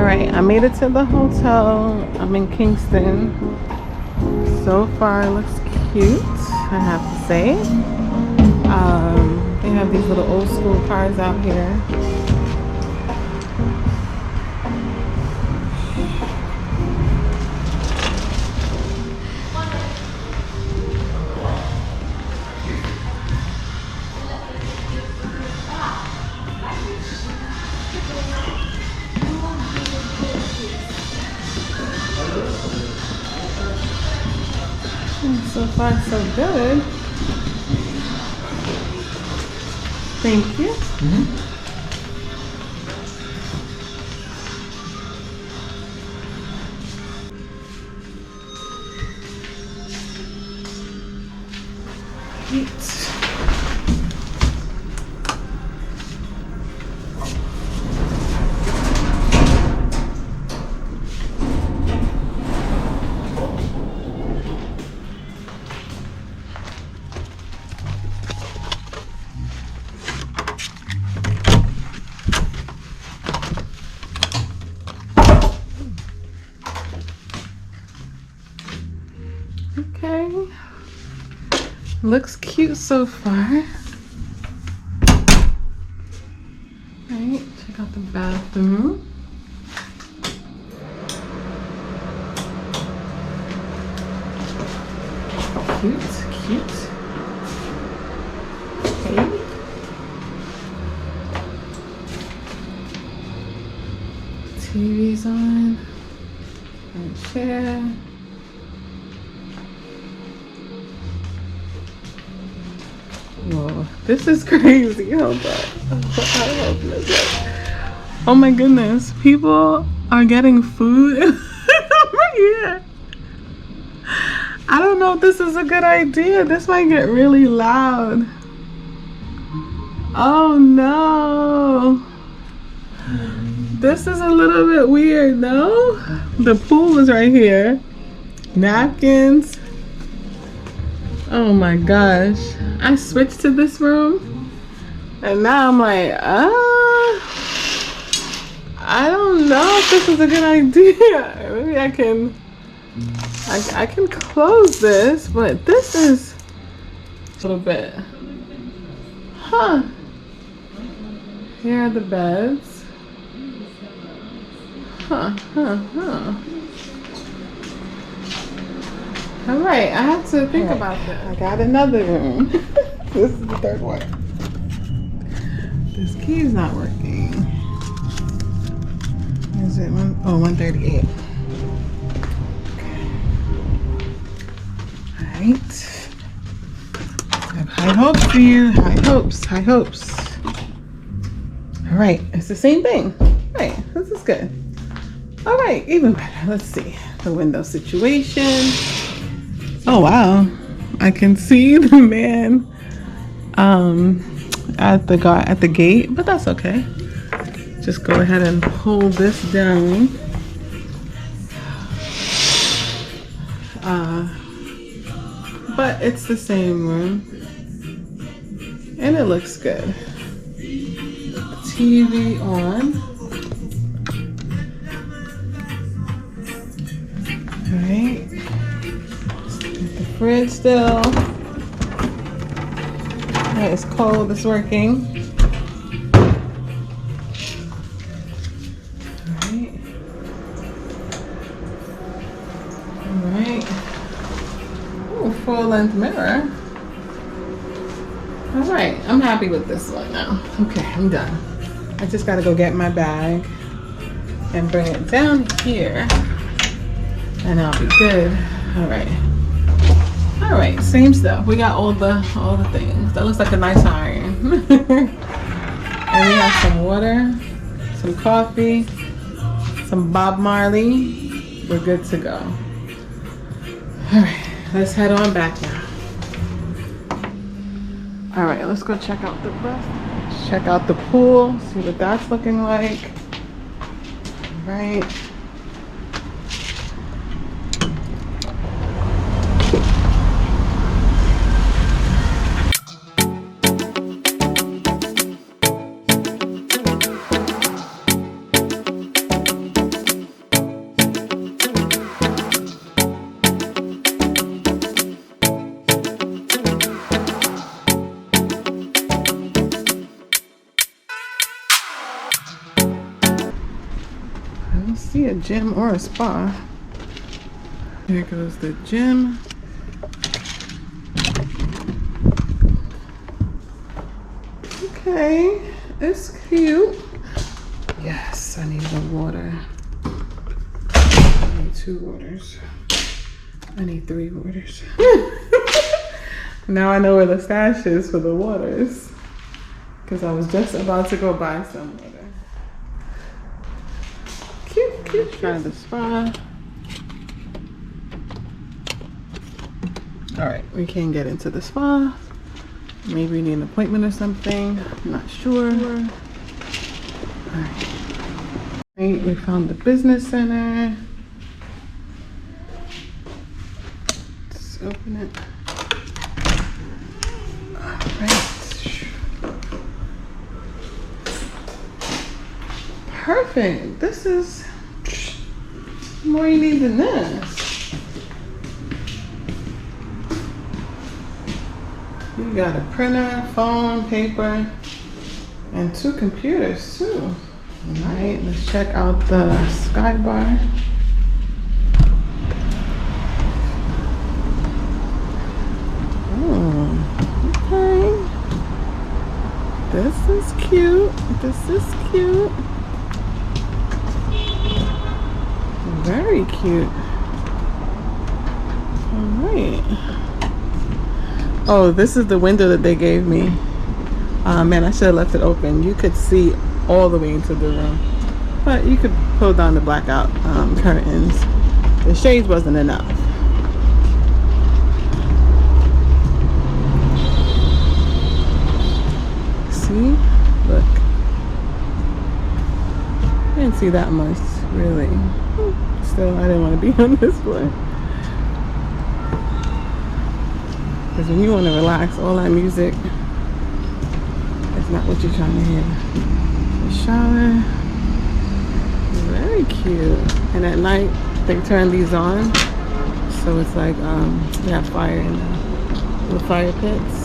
Alright, I made it to the hotel. I'm in Kingston. So far it looks cute, I have to say. They have these little old school cars out here. So far, so good. Thank you. Eat. Okay, looks cute so far. Right, check out the bathroom. Cute, cute. Okay. TV's on. And chair. Whoa, this is crazy. Hold up. Oh my goodness. People are getting food over here. I don't know if this is a good idea. This might get really loud. Oh no. This is a little bit weird, no? The pool is right here. Napkins. Oh my gosh. I switched to this room and now I'm like, I don't know if this is a good idea. Maybe I can close this, but this is a little bit, huh? Here are the beds. Huh. All right, I have to think about that. I got another room. This is the third one. This key's not working. Is it 138? Okay. All right. I have high hopes for you. High hopes. All right, it's the same thing. All right, this is good. All right, even better. Let's see the window situation. Oh wow, I can see the man at the gate, but that's okay. Just go ahead and pull this down. But it's the same room and it looks good. TV on. All right. Fridge still. Alright, it's cold, it's working. Alright. Ooh, full length mirror. Alright, I'm happy with this one now. Okay, I'm done. I just gotta go get my bag and bring it down here and I'll be good. Alright. Alright, same stuff. We got all the things. That looks like a nice iron. And we have some water, some coffee, some Bob Marley. We're good to go. Alright, let's head on back now. Alright, let's go check out the bus. Check out the pool, see what that's looking like. Alright. don't see a gym or a spa. Here goes the gym. Okay, it's cute. Yes, I need the water. I need 2 waters. I need 3 waters. Now I know where the stash is for the waters. Because I was just about to go buy some water. Cute, cute. Try the spa. Alright, we can't get into the spa. Maybe we need an appointment or something. I'm not sure. Alright. We found the business center. Let's open it. Alright. Perfect. This is more you need than this. You got a printer, phone, paper, and 2 computers too. Alright, let's check out the sky bar. Oh, okay. This is cute. This is cute. Very cute. Alright. Oh, this is the window that they gave me. Man, I should have left it open. You could see all the way into the room. But you could pull down the blackout curtains. The shades wasn't enough. See? Look. I didn't see that much, really. Still, I didn't want to be on this floor. Because when you want to relax, all that music is not what you're trying to hear. The shower, very cute. And at night, they turn these on. So it's like, they have fire in the fire pits.